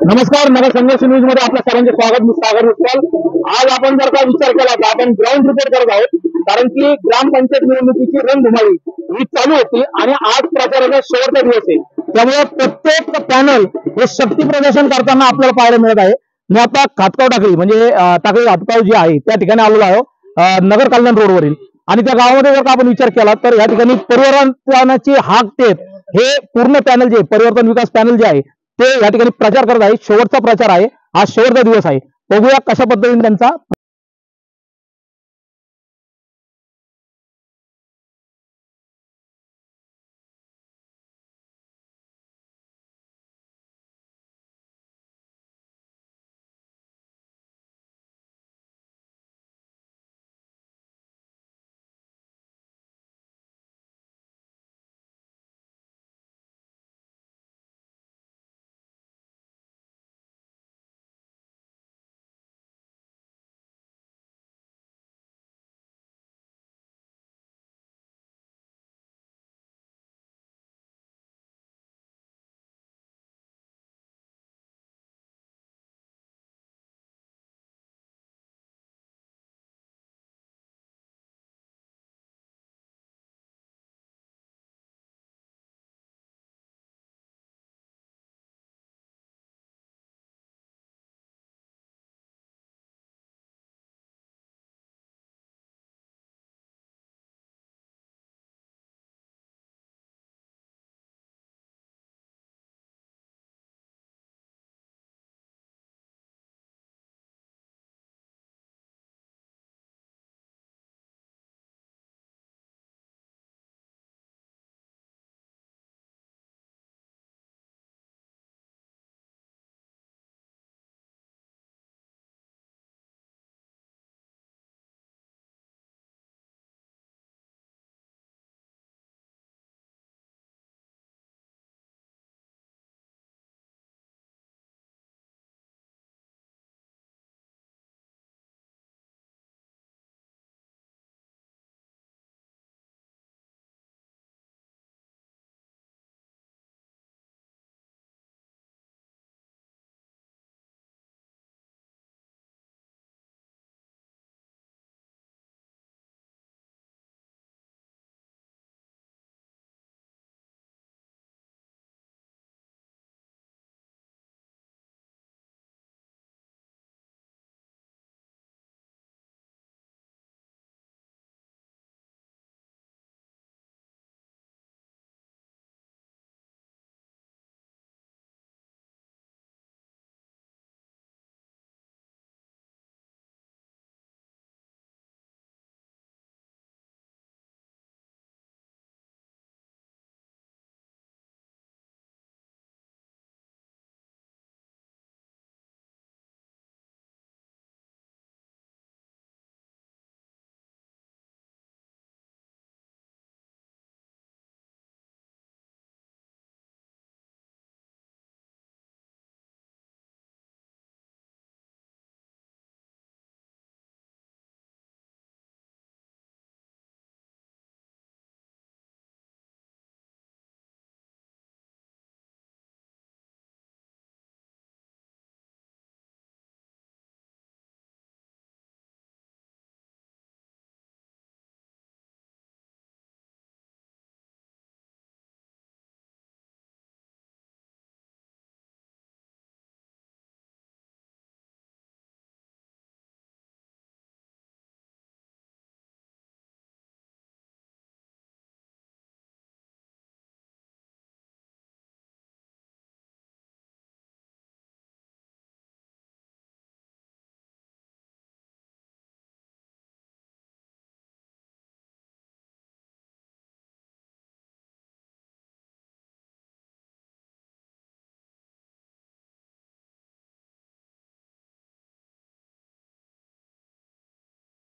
नमस्कार, नगर संघर्ष न्यूज मध्ये आपल्या सर्वांचे स्वागत. मी सागर विठ्ठल. आज आपण जर का विचार केला तर आपण ग्राउंड रिपोर्ट करत आहोत, कारण की ग्रामपंचायत निवडणुकीची रणधुमाळी ही चालू होती आणि आज प्रचाराचा शेवटचा दिवस आहे. त्यामुळे प्रत्येक पॅनल हे शक्ती प्रदर्शन करताना आपल्याला पाहायला मिळत आहे. मी आता खातगाव टाकळी म्हणजे टाकळी खातगाव जे आहे त्या ठिकाणी आलेलो आहे, नगर कल्याण रोडवरील. आणि त्या गावामध्ये जर का आपण विचार केला तर या ठिकाणी परिवर्तनाची हाक देत हे पूर्ण पॅनल जे परिवर्तन विकास पॅनल जे आहे ते या ठिकाणी प्रचार करत आहे. शेवटचा प्रचार आहे, आज शेवटचा दिवस आहे. बघूया कशा पद्धतीने त्यांचा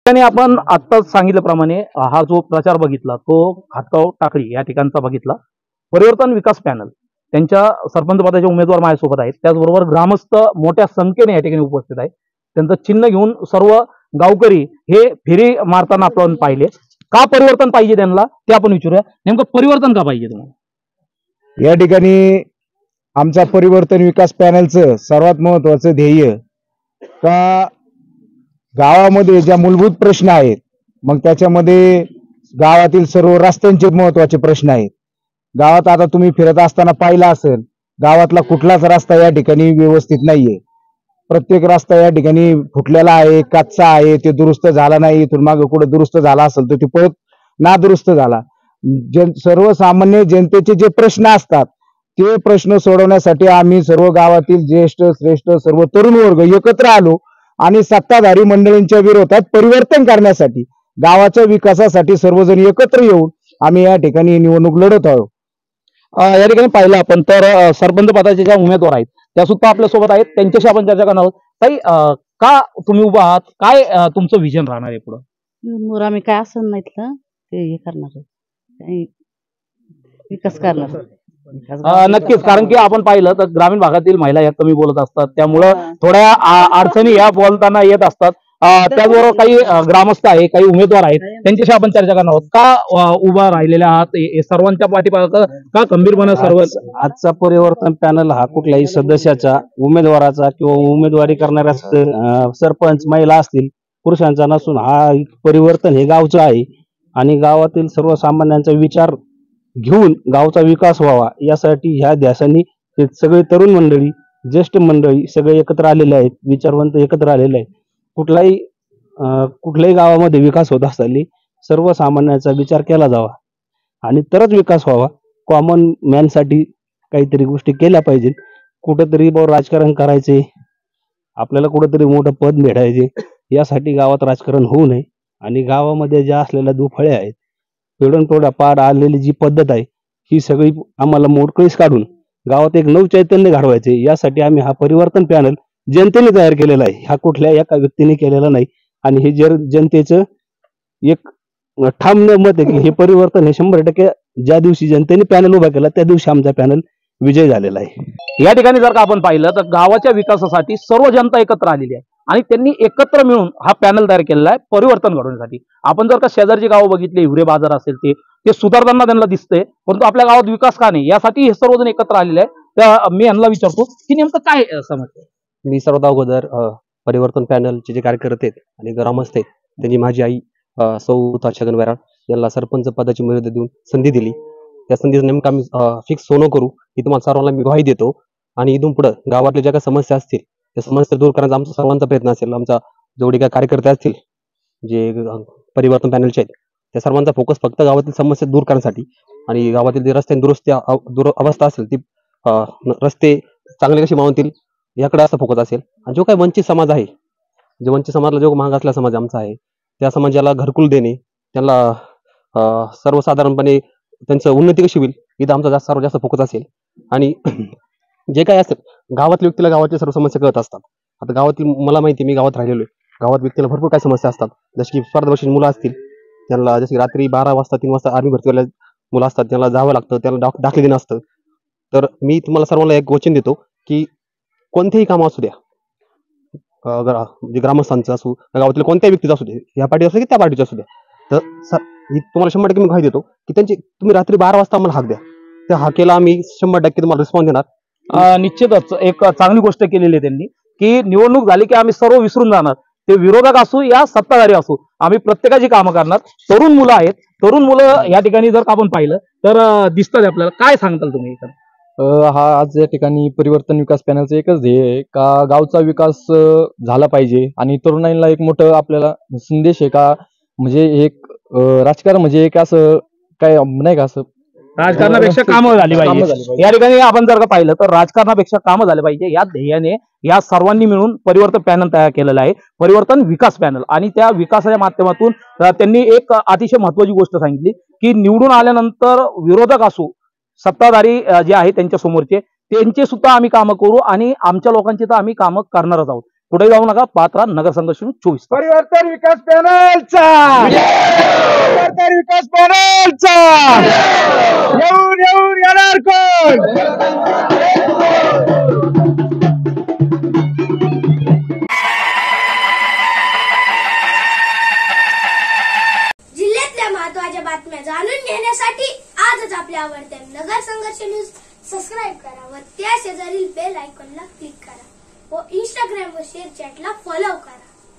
आपण आत्ताच सांगितल्याप्रमाणे हा जो प्रचार बघितला तो खातगाव टाकळी या ठिकाणचा बघितला. परिवर्तन विकास पॅनल त्यांच्या सरपंच पदाचे उमेदवार माझ्यासोबत आहेत, त्याचबरोबर ग्रामस्थ मोठ्या संख्येने या ठिकाणी उपस्थित आहेत. त्यांचं चिन्ह घेऊन सर्व गावकरी हे फेरी मारताना आपण पाहिले. का परिवर्तन पाहिजे त्यांना ते आपण विचारूया. नेमकं परिवर्तन का पाहिजे तुम्हाला या ठिकाणी आमचा परिवर्तन विकास पॅनलचं सर्वात महत्वाचं ध्येय का गावामध्ये ज्या मूलभूत प्रश्न आहेत, मग त्याच्यामध्ये गावातील सर्व रस्त्यांचे महत्वाचे प्रश्न आहेत. गावात आता तुम्ही फिरत असताना पाहिला असेल, गावातला कुठलाच रस्ता या ठिकाणी व्यवस्थित नाहीये. प्रत्येक रस्ता या ठिकाणी फुटलेला आहे, कच्चा आहे, ते दुरुस्त झाला नाही. इथून मागे कुठे दुरुस्त झाला असेल तर ते परत नादुरुस्त झाला. सर्वसामान्य जनतेचे जे प्रश्न असतात ते प्रश्न सोडवण्यासाठी आम्ही सर्व गावातील ज्येष्ठ श्रेष्ठ सर्व तरुण वर्ग एकत्र आलो आणि सत्ताधारी मंडळींच्या विरोधात परिवर्तन करण्यासाठी, गावाच्या विकासासाठी सर्वजण एकत्र येऊन आम्ही या ठिकाणी निवडणूक लढत आहोत. या ठिकाणी पाहिलं आपण तर सरपंच पदाचे ज्या उमेदवार आहेत त्या सुद्धा आपल्या सोबत आहेत. त्यांच्याशी आपण चर्चा करणार आहोत. ताई, का तुम्ही उभा आहात? काय तुमचं विजन राहणार आहे पुढे? आम्ही काय असं नाही ते हे करणार, विकास करणार. नक्कीच, कारण की आपण पाहिलं तर ग्रामीण भागातील महिला या कमी बोलत असतात, त्यामुळं थोड्या अडचणी या बोलताना येत असतात. त्याचबरोबर काही ग्रामस्थ आहे, काही उमेदवार आहेत, त्यांच्याशी आपण चर्चा करणार आहोत. का उभा राहिलेल्या आहात? सर्वांच्या पाठीमागे का खंबीरपणे सर्व? आजचा परिवर्तन पॅनल हा कुठल्याही सदस्याचा, उमेदवाराचा किंवा उमेदवारी करणाऱ्या सरपंच महिला असतील पुरुषांचा नसून हा परिवर्तन हे गावचं आहे आणि गावातील सर्वसामान्यांचा विचार घेऊन गावचा विकास व्हावा यासाठी ह्या ध्यासानी सगळे तरुण मंडळी, ज्येष्ठ मंडळी सगळे एकत्र आलेले आहेत, विचारवंत एकत्र आलेले आहेत. कुठल्याही गावामध्ये विकास होत असताना सर्वसामान्यांचा विचार केला जावा आणि तरच विकास व्हावा. कॉमन मॅनसाठी काहीतरी गोष्टी केल्या पाहिजेत. कुठंतरी राजकारण करायचे, आपल्याला कुठंतरी मोठं पद मिळायचे, यासाठी गावात राजकारण होऊ नये आणि गावामध्ये ज्या असलेल्या दुफळे आहेत, पिढून पार आलेली जी पद्धत आहे ही सगळी आम्हाला मोडकळीस काढून गावात एक नव चैतन्य घडवायचे. यासाठी आम्ही हा परिवर्तन पॅनल जनतेने तयार केलेला आहे, हा कुठल्या एका व्यक्तीने केलेला नाही. आणि हे जनतेचं एक ठाम मत आहे की हे परिवर्तन हे 100% ज्या दिवशी जनतेने पॅनल उभा केला त्या दिवशी आमचा पॅनल विजय झालेला आहे. या ठिकाणी जर का आपण पाहिलं तर गावाच्या विकासासाठी सर्व जनता एकत्र आलेली आहे आणि त्यांनी एकत्र मिळून हा पॅनल तयार केलेला आहे परिवर्तन घडवण्यासाठी. आपण जर का शेजारची गावं बघितली, हिवरे बाजार असेल, ते सुधारताना त्यांना दिसते, परंतु आपल्या गावात विकास का नाही यासाठी हे सर्वजण एकत्र आलेले आहे. तर मी यांना विचारतो की नेमकं काय समजतं. मी सर्वात अगोदर परिवर्तन पॅनलचे जे कार्यकर्ते आहेत आणि ग्रामस्थ आहेत त्यांनी माझी आई सौ छगन वैराळ यांना सरपंच पदाची मर्यादा देऊन संधी दिली. त्या संधीचं नेमकं आम्ही फिक्स सोनं करू ही तुम्हाला सर्वांना मी ग्वाही देतो. आणि इथून पुढे गावातल्या ज्या काही समस्या असतील त्या समस्या दूर करण्याचा आमचा सर्वांचा प्रयत्न असेल. आमचा जेवढे काही कार्यकर्ते असतील जे परिवर्तन पॅनलचे आहेत त्या सर्वांचा फोकस फक्त गावातील समस्या दूर करण्यासाठी आणि गावातील जे रस्ते अवस्था असेल ती रस्ते चांगले कसे मावतील याकडे असा फोकस असेल. आणि जो काही वंचित समाज आहे, जे वंचित समाजाला जो महाग असलेला समाज आमचा आहे त्या समाजाला घरकुल देणे, त्यांना सर्वसाधारणपणे त्यांचं उन्नती कशी होईल इथं आमचा सर्वात जास्त फोकस असेल. आणि जे काही असेल गावातल्या व्यक्तीला गावाच्या सर्व समस्या कळत असतात. आता गावातील मला माहिती, मी गावात राहिलेलो आहे, गावात व्यक्तीला भरपूर काही समस्या असतात. जसे की स्पर्धा मुलं असतील, त्यांना जसे रात्री 12 वाजता 3 वाजता आर्मी भरती झालेल्या मुलं असतात, त्यांना जावं लागतं, त्यांना दाखले देणं असतं. तर मी तुम्हाला सर्वांना एक वचन देतो की कोणतेही काम असू द्या, म्हणजे ग्रामस्थांचं असू, गावातील कोणत्याही व्यक्तीचं असू दे, या पार्टी असू दे की त्या पार्टीचं असू द्या, तर तुम्हाला 100% मी ग्वाही देतो की तुम्ही रात्री 12 वाजता आम्हाला हाक द्या, त्या हाकेला आम्ही 100% तुम्हाला रिस्पॉन्स देणार. निश्चितच एक चांगली गोष्ट केलेली आहे त्यांनी की निवडणूक झाली की आम्ही सर्व विसरून जाणार, ते विरोधक असू या सत्ताधारी असू, आम्ही प्रत्येकाची कामं करणार. तरुण मुलं आहेत, तरुण मुलं या ठिकाणी जर आपण पाहिलं तर दिसतात आपल्याला. काय सांगताल तुम्ही? हा आज या ठिकाणी परिवर्तन विकास पॅनलचं एकच ध्येय आहे का गावचा विकास झाला पाहिजे आणि तरुणांना एक मोठं आपल्याला संदेश आहे का, म्हणजे एक राजकारण म्हणजे एक असं काय नाही का, असं राजकारणापेक्षा कामं झाली पाहिजे. या ठिकाणी आपण जर का पाहिलं तर राजकारणापेक्षा कामं झाले पाहिजे या ध्येयाने या सर्वांनी मिळून परिवर्तन पॅनल तयार केलेलं आहे, परिवर्तन विकास पॅनल. आणि त्या विकासाच्या माध्यमातून त्यांनी एक अतिशय महत्वाची गोष्ट सांगितली की निवडून आल्यानंतर विरोधक असू, सत्ताधारी जे आहे त्यांच्या समोरचे, त्यांचे सुद्धा आम्ही कामं करू आणि आमच्या लोकांची तर आम्ही कामं करणारच आहोत. पुढे जाऊ नका, पात्रा नगरसंघ 24. परिवर्तन विकास पॅनलचा, परिवर्तन विकास पॅनलचा येऊन येणार कोण? जिल्ह्यातल्या महत्त्वाच्या बातम्या जाणून घेण्यासाठी आजच आपल्या आवडत्या नगर संघर्ष न्यूज सबस्क्राईब करा व त्या शेजारील बेल आयकॉनला क्लिक करा व इंस्टाग्राम व शेअर चॅटला फॉलो करा.